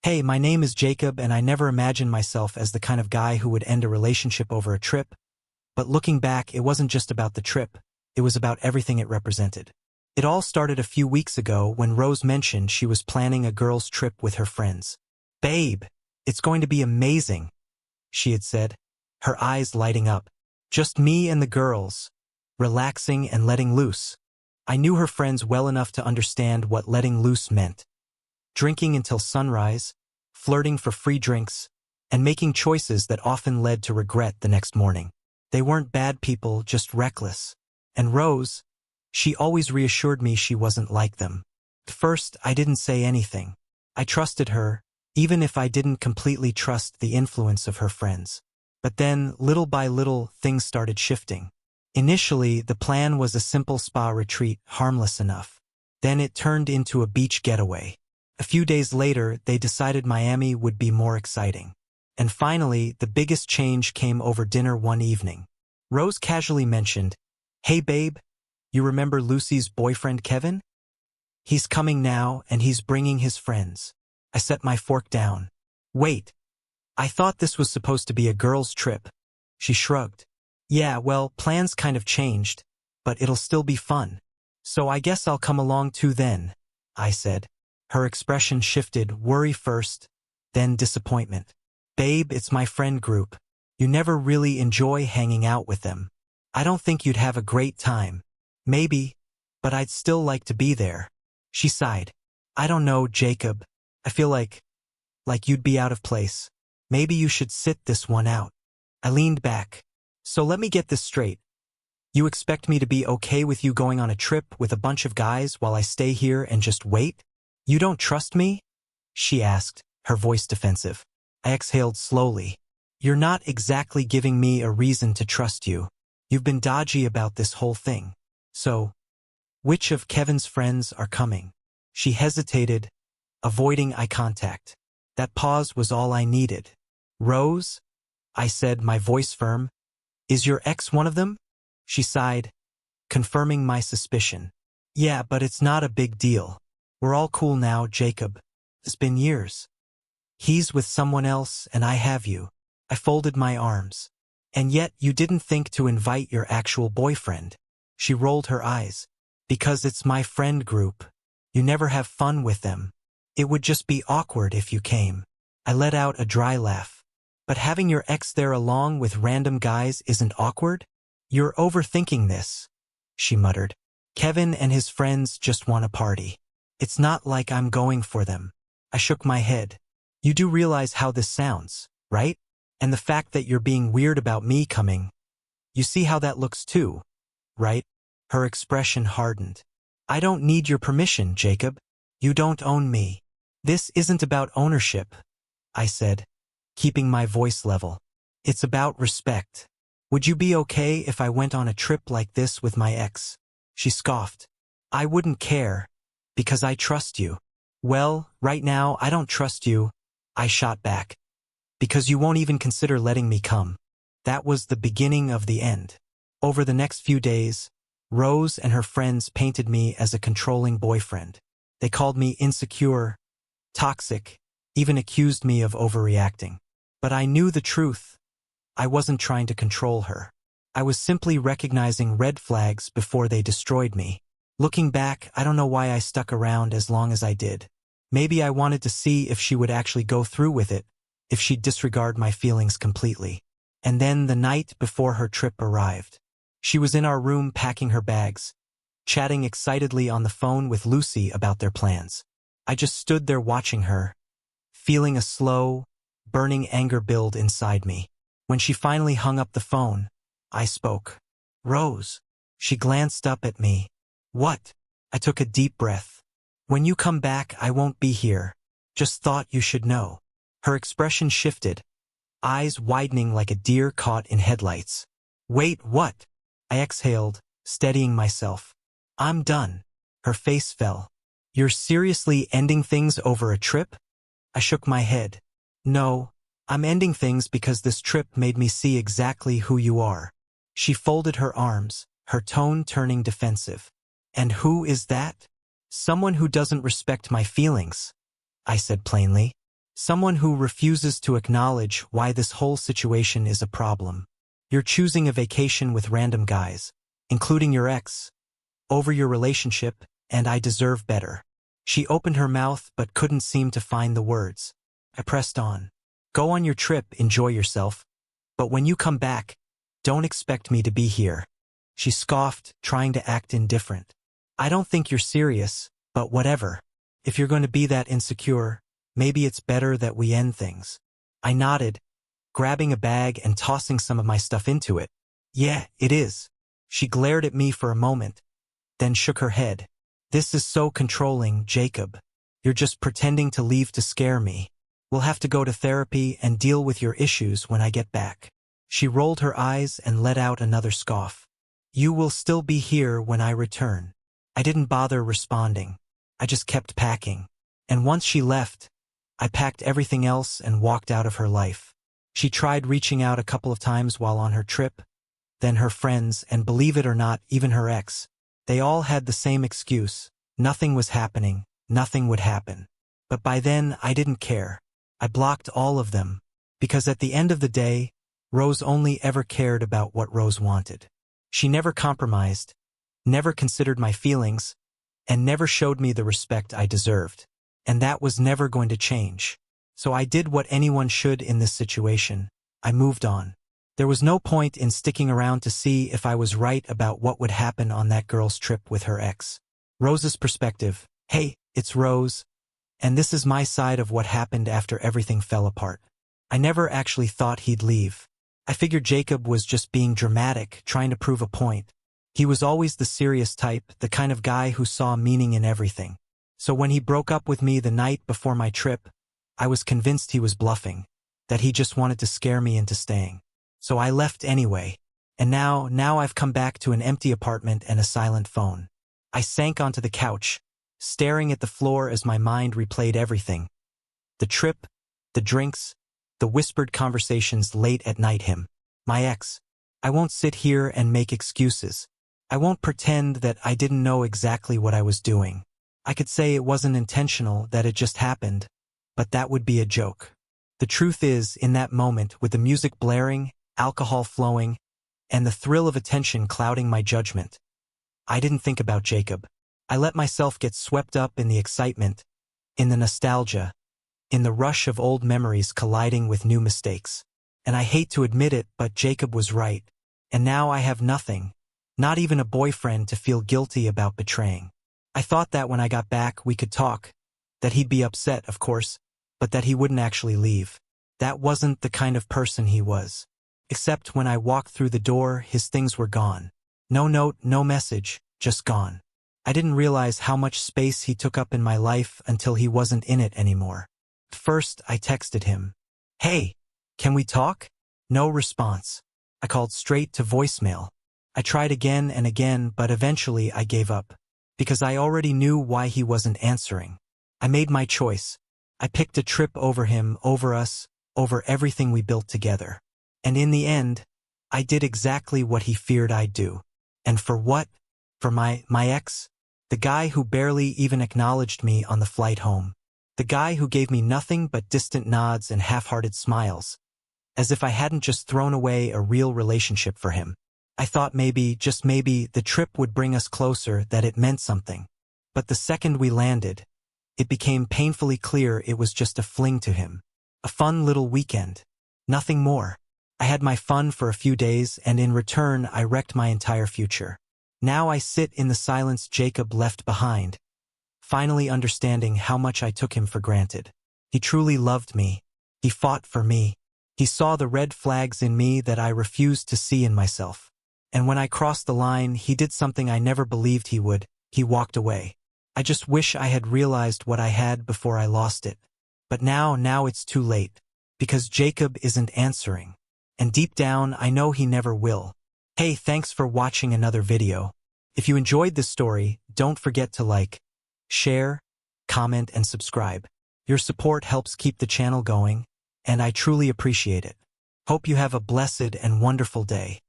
Hey, my name is Jacob and I never imagined myself as the kind of guy who would end a relationship over a trip. But looking back, it wasn't just about the trip, it was about everything it represented. It all started a few weeks ago when Rose mentioned she was planning a girls' trip with her friends. "Babe, it's going to be amazing," she had said, her eyes lighting up. "Just me and the girls, relaxing and letting loose." I knew her friends well enough to understand what letting loose meant. Drinking until sunrise, flirting for free drinks, and making choices that often led to regret the next morning. They weren't bad people, just reckless. And Rose, she always reassured me she wasn't like them. At first, I didn't say anything. I trusted her, even if I didn't completely trust the influence of her friends. But then, little by little, things started shifting. Initially, the plan was a simple spa retreat, harmless enough. Then it turned into a beach getaway. A few days later, they decided Miami would be more exciting. And finally, the biggest change came over dinner one evening. Rose casually mentioned, "Hey babe, you remember Lucy's boyfriend Kevin? He's coming now and he's bringing his friends." I set my fork down. "Wait, I thought this was supposed to be a girls' trip." She shrugged. "Yeah, well, plans kind of changed, but it'll still be fun. So I guess I'll come along too then," I said. Her expression shifted, worry first, then disappointment. "Babe, it's my friend group. You never really enjoy hanging out with them. I don't think you'd have a great time. Maybe, but I'd still like to be there." She sighed. "I don't know, Jacob. I feel like you'd be out of place. Maybe you should sit this one out." I leaned back. "So let me get this straight. You expect me to be okay with you going on a trip with a bunch of guys while I stay here and just wait? You don't trust me?" she asked, her voice defensive. I exhaled slowly. "You're not exactly giving me a reason to trust you. You've been dodgy about this whole thing. So, which of Kevin's friends are coming?" She hesitated, avoiding eye contact. That pause was all I needed. "Rose," I said, my voice firm, "is your ex one of them?" She sighed, confirming my suspicion. "Yeah, but it's not a big deal. We're all cool now, Jacob. It's been years. He's with someone else and I have you." I folded my arms. "And yet you didn't think to invite your actual boyfriend." She rolled her eyes. "Because it's my friend group. You never have fun with them. It would just be awkward if you came." I let out a dry laugh. "But having your ex there along with random guys isn't awkward?" "You're overthinking this," she muttered. "Kevin and his friends just want a party. It's not like I'm going for them." I shook my head. "You do realize how this sounds, right? And the fact that you're being weird about me coming. You see how that looks too, right?" Her expression hardened. "I don't need your permission, Jacob. You don't own me." "This isn't about ownership," I said, keeping my voice level. "It's about respect. Would you be okay if I went on a trip like this with my ex?" She scoffed. "I wouldn't care, because I trust you." "Well, right now I don't trust you," I shot back. "Because you won't even consider letting me come." That was the beginning of the end. Over the next few days, Rose and her friends painted me as a controlling boyfriend. They called me insecure, toxic, even accused me of overreacting. But I knew the truth. I wasn't trying to control her. I was simply recognizing red flags before they destroyed me. Looking back, I don't know why I stuck around as long as I did. Maybe I wanted to see if she would actually go through with it, if she'd disregard my feelings completely. And then the night before her trip arrived. She was in our room packing her bags, chatting excitedly on the phone with Lucy about their plans. I just stood there watching her, feeling a slow, burning anger build inside me. When she finally hung up the phone, I spoke. "Rose." She glanced up at me. "What?" I took a deep breath. "When you come back, I won't be here. Just thought you should know." Her expression shifted, eyes widening like a deer caught in headlights. "Wait, what?" I exhaled, steadying myself. "I'm done." Her face fell. "You're seriously ending things over a trip?" I shook my head. "No, I'm ending things because this trip made me see exactly who you are." She folded her arms, her tone turning defensive. "And who is that?" "Someone who doesn't respect my feelings," I said plainly. Someone who refuses to acknowledge why this whole situation is a problem. You're choosing a vacation with random guys, including your ex, over your relationship, and I deserve better. She opened her mouth but couldn't seem to find the words. I pressed on. Go on your trip, enjoy yourself. But when you come back, don't expect me to be here. She scoffed, trying to act indifferent. I don't think you're serious, but whatever. If you're going to be that insecure, maybe it's better that we end things. I nodded, grabbing a bag and tossing some of my stuff into it. Yeah, it is. She glared at me for a moment, then shook her head. This is so controlling, Jacob. You're just pretending to leave to scare me. We'll have to go to therapy and deal with your issues when I get back. She rolled her eyes and let out another scoff. You will still be here when I return. I didn't bother responding. I just kept packing. And once she left, I packed everything else and walked out of her life. She tried reaching out a couple of times while on her trip, then her friends, and believe it or not, even her ex. They all had the same excuse. Nothing was happening, nothing would happen. But by then, I didn't care. I blocked all of them, because at the end of the day, Rose only ever cared about what Rose wanted. She never compromised, never considered my feelings, and never showed me the respect I deserved. And that was never going to change. So I did what anyone should in this situation. I moved on. There was no point in sticking around to see if I was right about what would happen on that girl's trip with her ex. Rose's perspective. Hey, it's Rose, and this is my side of what happened after everything fell apart. I never actually thought he'd leave. I figured Jacob was just being dramatic, trying to prove a point. He was always the serious type, the kind of guy who saw meaning in everything. So when he broke up with me the night before my trip, I was convinced he was bluffing, that he just wanted to scare me into staying. So I left anyway. And now I've come back to an empty apartment and a silent phone. I sank onto the couch, staring at the floor as my mind replayed everything. The trip, the drinks, the whispered conversations late at night, him, my ex. I won't sit here and make excuses. I won't pretend that I didn't know exactly what I was doing. I could say it wasn't intentional, that it just happened, but that would be a joke. The truth is, in that moment, with the music blaring, alcohol flowing, and the thrill of attention clouding my judgment, I didn't think about Jacob. I let myself get swept up in the excitement, in the nostalgia, in the rush of old memories colliding with new mistakes. And I hate to admit it, but Jacob was right. And now I have nothing, not even a boyfriend to feel guilty about betraying. I thought that when I got back we could talk, that he'd be upset, of course, but that he wouldn't actually leave. That wasn't the kind of person he was. Except when I walked through the door, his things were gone. No note, no message, just gone. I didn't realize how much space he took up in my life until he wasn't in it anymore. First, I texted him. Hey, can we talk? No response. I called straight to voicemail. I tried again and again, but eventually I gave up. Because I already knew why he wasn't answering. I made my choice. I picked a trip over him, over us, over everything we built together. And in the end, I did exactly what he feared I'd do. And for what? For my ex? The guy who barely even acknowledged me on the flight home. The guy who gave me nothing but distant nods and half-hearted smiles. As if I hadn't just thrown away a real relationship for him. I thought maybe, just maybe, the trip would bring us closer, that it meant something. But the second we landed, it became painfully clear it was just a fling to him. A fun little weekend. Nothing more. I had my fun for a few days, and in return I wrecked my entire future. Now I sit in the silence Jacob left behind, finally understanding how much I took him for granted. He truly loved me. He fought for me. He saw the red flags in me that I refused to see in myself. And when I crossed the line, he did something I never believed he would. He walked away. I just wish I had realized what I had before I lost it. But now it's too late. Because Jacob isn't answering. And deep down, I know he never will. Hey, thanks for watching another video. If you enjoyed this story, don't forget to like, share, comment, and subscribe. Your support helps keep the channel going, and I truly appreciate it. Hope you have a blessed and wonderful day.